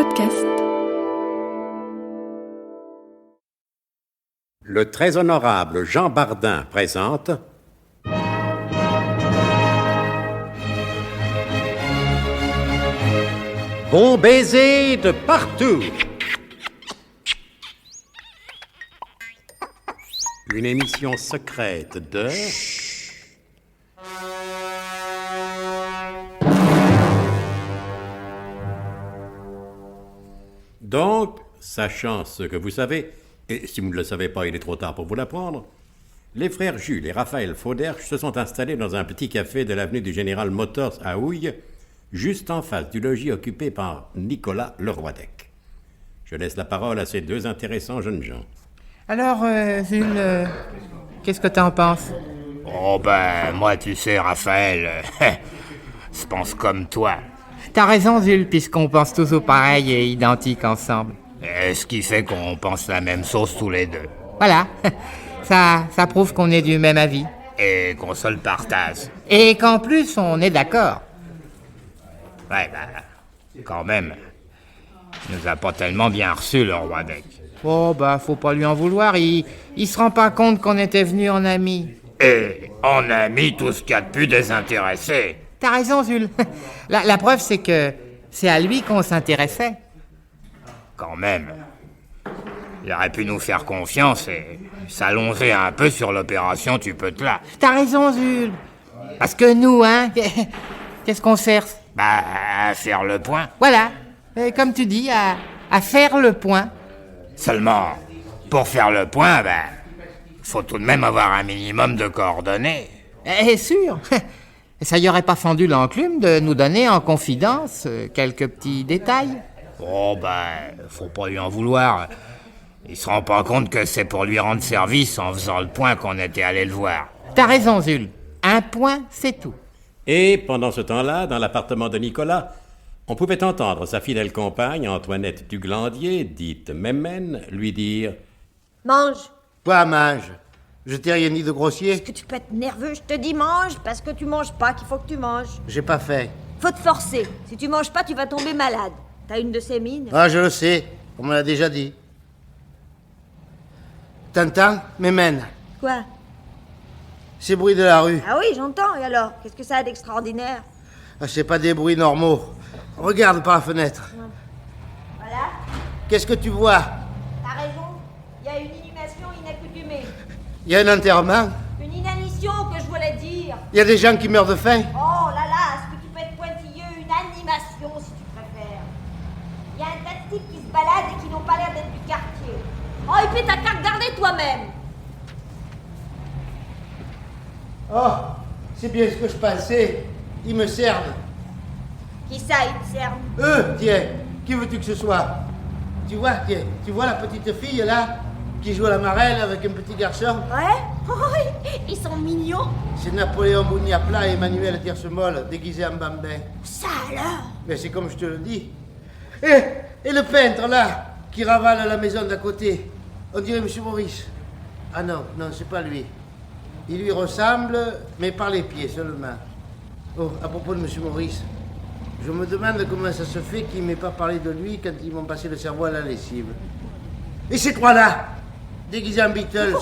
podcast. Le très honorable Jean Bardin présente Bon baiser de partout. Une émission secrète de... Donc, sachant ce que vous savez, et si vous ne le savez pas, il est trop tard pour vous l'apprendre, les frères Jules et Raphaël Fauderche se sont installés dans un petit café de l'avenue du Général Motors à Houille, juste en face du logis occupé par Nicolas Leroidec. Je laisse la parole à ces deux intéressants jeunes gens. Alors, Jules, qu'est-ce que t'en penses? Oh ben, moi tu sais, Raphaël, je pense comme toi. T'as raison, Jules, puisqu'on pense toujours pareil et identique ensemble. Ce qui fait qu'on pense la même chose tous les deux. Voilà, ça prouve qu'on est du même avis. Et qu'on se le partage. Et qu'en plus, on est d'accord. Ouais, bah, quand même. Il nous a pas tellement bien reçu, le roi Bec. Oh, bah, faut pas lui en vouloir, il se rend pas compte qu'on était venus en amis. Et on a mis tout ce qu'il y a de plus désintéressé. T'as raison, Jules. La preuve, c'est que c'est à lui qu'on s'intéressait. Quand même. Il aurait pu nous faire confiance et s'allonger un peu sur l'opération Tu peux te là. T'as raison, Jules. Parce que nous, hein, qu'est-ce qu'on cherche? Bah, à faire le point. Voilà, comme tu dis, à faire le point. Seulement, pour faire le point, ben, faut tout de même avoir un minimum de coordonnées. Sûr. Ça y aurait pas fendu l'enclume de nous donner en confidence quelques petits détails? Oh ben, faut pas lui en vouloir. Il se rend pas compte que c'est pour lui rendre service en faisant le point qu'on était allé le voir. T'as raison, Jules. Un point, c'est tout. Et pendant ce temps-là, dans l'appartement de Nicolas, on pouvait entendre sa fidèle compagne, Antoinette Duglandier, dite Mémène, lui dire « Mange !» Quoi, mange? Je t'ai rien dit de grossier? Est-ce que tu peux être nerveux? Je te dis mange, parce que tu manges pas qu'il faut que tu manges. J'ai pas faim. Faut te forcer. Si tu manges pas, tu vas tomber malade. T'as une de ces mines? Ah, je le sais. On me l'a déjà dit. T'entends, Mémène? Quoi? Ces bruits de la rue. Ah oui, j'entends. Et alors? Qu'est-ce que ça a d'extraordinaire? Ah, c'est pas des bruits normaux. Regarde par la fenêtre. Voilà. Qu'est-ce que tu vois? T'as raison. Il y a une inhumation inaccoutumée. Il y a un enterrement. Une inanition que je voulais dire. Il y a des gens qui meurent de faim. Oh là là, est-ce que tu peux être pointilleux? Une animation, si tu préfères. Il y a un tas de types qui se baladent et qui n'ont pas l'air d'être du quartier. Oh, et puis t'as qu'à regarder toi-même. Oh, c'est bien ce que je pensais. Ils me servent. Qui ça, ils te servent? Eux, tiens, qui veux-tu que ce soit? Tu vois, tiens, tu vois la petite fille là, qui joue à la marelle avec un petit garçon? Ouais? Oh, ils sont mignons. C'est Napoléon Bouniaplat et Emmanuel Tierce-Molle, déguisés en bambins. Ça alors? Mais c'est comme je te le dis. Et le peintre là, qui ravale la maison d'à côté, on dirait M. Maurice. Ah non, c'est pas lui. Il lui ressemble, mais par les pieds seulement. Oh, à propos de M. Maurice, je me demande comment ça se fait qu'il ne m'ait pas parlé de lui quand ils m'ont passé le cerveau à la lessive. Et ces trois-là, déguisés en Beatles,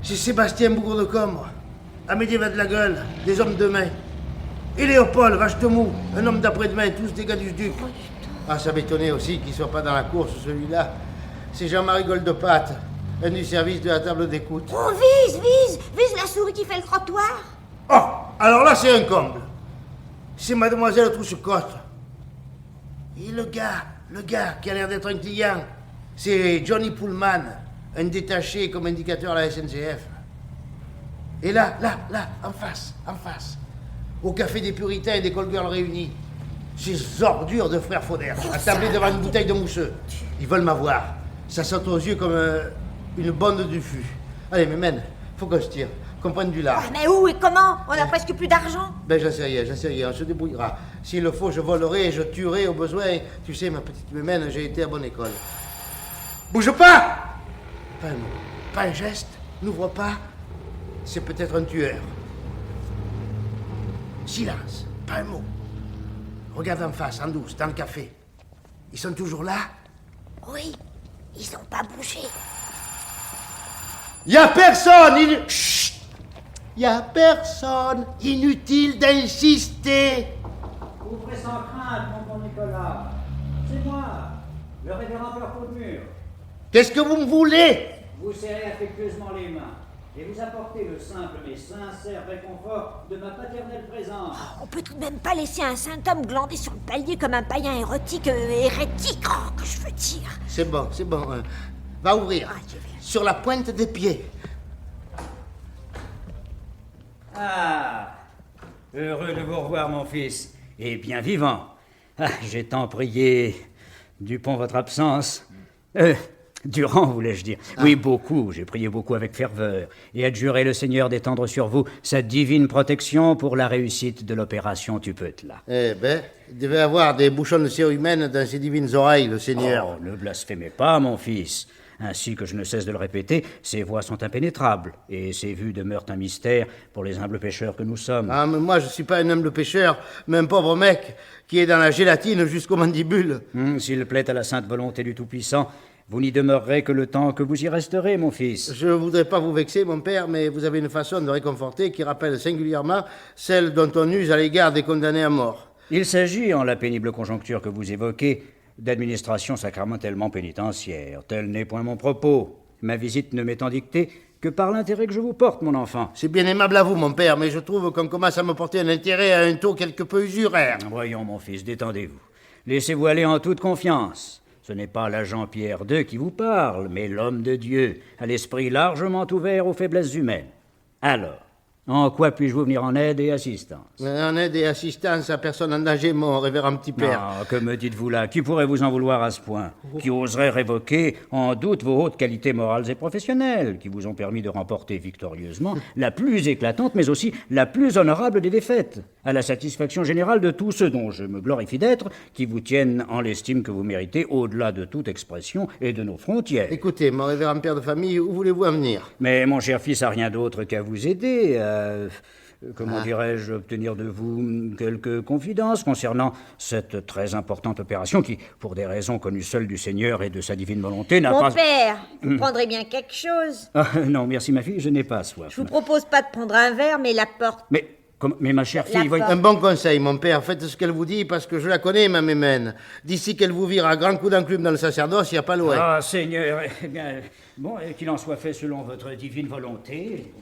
c'est Sébastien Bougre de Combre, Amédée Va de la Gueule, des hommes de main. Et Léopold Vachetemou, un homme d'après-demain, tous des gars du Duc. Ah, ça m'étonnait aussi qu'il ne soit pas dans la course, celui-là. C'est Jean-Marie Goldepatte, un du service de la table d'écoute. Oh, vise la souris qui fait le trottoir. Oh, alors là, c'est un comble. C'est mademoiselle Trousse-Cotte. Et le gars qui a l'air d'être un client, c'est Johnny Pullman, un détaché comme indicateur à la SNCF. Et là, en face, au café des Puritains et des Call Girls réunis, ces ordures de frères Fauderche, attablés devant une bouteille de mousseux. Ils veulent m'avoir. Ça saute aux yeux comme une bande du fût. Allez, Mémène, faut qu'on se tire, qu'on prenne du large. Mais où et comment? On a presque plus d'argent. Ben, j'en sais rien, on se débrouillera. S'il le faut, je volerai et je tuerai au besoin. Tu sais, ma petite Mémène, j'ai été à bonne école. Bouge pas! Pas un mot, pas un geste, n'ouvre pas. C'est peut-être un tueur. Silence, pas un mot. Regarde en face, en douce, dans le café. Ils sont toujours là? Oui, ils n'ont pas bougé. Y a personne! Chut! Y a personne! Inutile d'insister! Ouvrez sans crainte, mon bon Nicolas. C'est moi, le révérend Peur de Mur. Qu'est-ce que vous me voulez? Vous serrez affectueusement les mains et vous apportez le simple mais sincère réconfort de ma paternelle présence. On peut tout de même pas laisser un saint homme glander sur le palier comme un païen hérétique, que je veux dire. C'est bon, va ouvrir. Ah, je vais. Sur la pointe des pieds. Ah, heureux de vous revoir, mon fils, et bien vivant. Ah, j'ai tant prié, Dupont, votre absence. Durand, voulais-je dire. Oui, beaucoup, j'ai prié beaucoup avec ferveur, et adjuré le Seigneur d'étendre sur vous sa divine protection pour la réussite de l'opération Tupetla. Eh ben, il devait avoir des bouchons de cire humaine dans ses divines oreilles, le Seigneur. Oh, ne blasphémez pas, mon fils. Ainsi que je ne cesse de le répéter, ses voies sont impénétrables, et ses vues demeurent un mystère pour les humbles pécheurs que nous sommes. Ah, mais moi, je suis pas un humble pêcheur, mais un pauvre mec qui est dans la gélatine jusqu'aux mandibules. S'il plaît à la sainte volonté du Tout-Puissant, vous n'y demeurerez que le temps que vous y resterez, mon fils. Je voudrais pas vous vexer, mon père, mais vous avez une façon de réconforter qui rappelle singulièrement celle dont on use à l'égard des condamnés à mort. Il s'agit, en la pénible conjoncture que vous évoquez, d'administration sacramentellement pénitentiaire. Tel n'est point mon propos. Ma visite ne m'étant dictée que par l'intérêt que je vous porte, mon enfant. C'est bien aimable à vous, mon père, mais je trouve qu'on commence à me porter un intérêt à un taux quelque peu usuraire. Voyons, mon fils, détendez-vous. Laissez-vous aller en toute confiance. Ce n'est pas l'agent Pierre II qui vous parle, mais l'homme de Dieu, à l'esprit largement ouvert aux faiblesses humaines. Alors, en quoi puis-je vous venir en aide et assistance? En aide et assistance à personne en danger, mon révérend petit père. Ah, que me dites-vous là? Qui pourrait vous en vouloir à ce point? Qui oserait révoquer en doute vos hautes qualités morales et professionnelles, qui vous ont permis de remporter victorieusement la plus éclatante, mais aussi la plus honorable des défaites, à la satisfaction générale de tous ceux dont je me glorifie d'être, qui vous tiennent en l'estime que vous méritez au-delà de toute expression et de nos frontières. Écoutez, mon révérend père de famille, où voulez-vous en venir? Mais mon cher fils a rien d'autre qu'à vous aider, comment dirais-je, obtenir de vous quelques confidences concernant cette très importante opération qui, pour des raisons connues seules du Seigneur et de sa divine volonté, n'a Mon pas... père, vous prendrez bien quelque chose. Ah, non, merci ma fille, je n'ai pas soif. Je vous propose pas de prendre un verre, mais la porte. Mais ma chère fille, voyez... Un bon conseil, mon père. Faites ce qu'elle vous dit, parce que je la connais, ma mémène. D'ici qu'elle vous vire à grands coups d'enclume dans le sacerdoce, il n'y a pas loin. Ah, Seigneur, eh bien, bon, qu'il en soit fait selon votre divine volonté.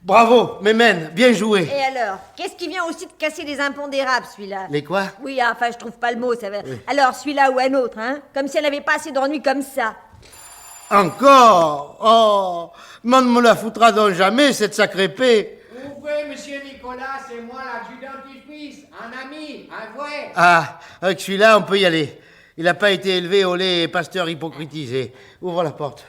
Bravo, mémène, bien joué. Et alors, qu'est-ce qui vient aussi de casser les impondérables, celui-là? Les quoi? Oui, enfin, je trouve pas le mot, ça va... Alors, celui-là ou un autre, hein? Comme si elle n'avait pas assez d'ennuis comme ça. Encore? Oh, m'en me la foutra donc jamais, cette sacrée paix. Ouvrez, monsieur Nicolas, c'est moi l'adjudant dentifrice, un ami, un vrai. Ah, avec celui-là, on peut y aller. Il n'a pas été élevé au lait pasteur hypocritisé. Ouvre la porte.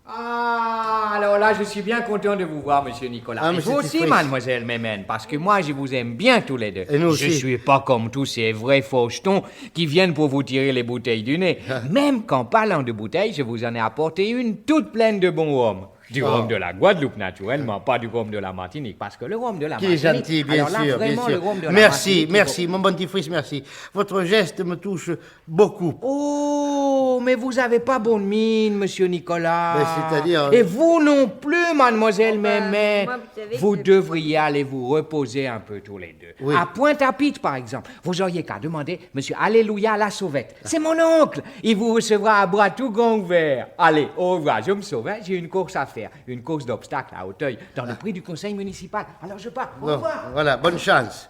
Ah, alors là, je suis bien content de vous voir, monsieur Nicolas. Ah, Et monsieur vous aussi, Tifris. mademoiselle Mémène, parce que moi, je vous aime bien tous les deux. Et nous Je aussi. suis pas comme tous ces vrais fauchetons qui viennent pour vous tirer les bouteilles du nez. Même qu'en parlant de bouteilles, je vous en ai apporté une toute pleine de bon rhum. Du rhum de la Guadeloupe, naturellement, pas du rhum de la Martinique, parce que le rhum de la Qui est Martinique... gentil, bien alors là, sûr, bien vraiment, le sûr. rhum de la Merci, Martinique, merci, mon bon petit fils, merci. Votre geste me touche beaucoup. Oh, mais vous avez pas bonne mine, monsieur Nicolas. Ben, c'est-à-dire... Et vous non plus, mademoiselle Mémène. moi, vous savez Vous que- devriez aller vous reposer un peu tous les deux. Oui. À Pointe-à-Pitre, par exemple, vous auriez qu'à demander monsieur Alléluia à la Sauvette. C'est mon oncle. Il vous recevra à bras tout grands ouverts. Allez, au revoir, je me sauve, hein. J'ai une course à faire. Une course d'obstacles à Auteuil, dans le prix du conseil municipal. Alors je pars. Au Bon, revoir. voilà, bonne chance.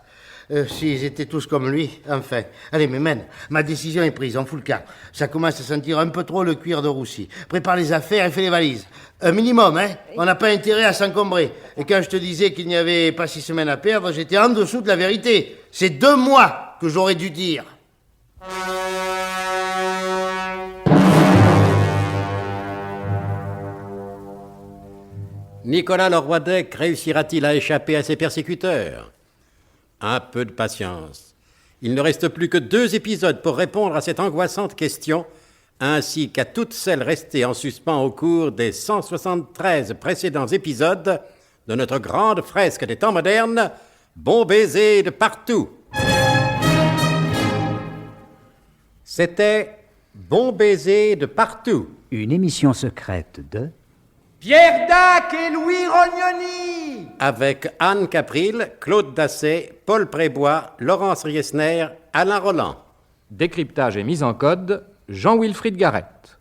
S'ils étaient tous comme lui, enfin. Allez, mémène, ma décision est prise, on fout le camp. Ça commence à sentir un peu trop le cuir de roussi. Prépare les affaires et fais les valises. Un minimum, hein. On n'a pas intérêt à s'encombrer. Et quand je te disais qu'il n'y avait pas 6 semaines à perdre, j'étais en dessous de la vérité. C'est 2 mois que j'aurais dû dire. Nicolas Leroy d'Aix réussira-t-il à échapper à ses persécuteurs? Un peu de patience. Il ne reste plus que 2 épisodes pour répondre à cette angoissante question, ainsi qu'à toutes celles restées en suspens au cours des 173 précédents épisodes de notre grande fresque des temps modernes, Bon baiser de partout. C'était Bon baiser de partout. Une émission secrète de... Pierre Dac et Louis Rognoni. Avec Anne Capril, Claude Dassé, Paul Prébois, Laurence Riesner, Alain Roland. Décryptage et mise en code, Jean-Wilfried Garrett.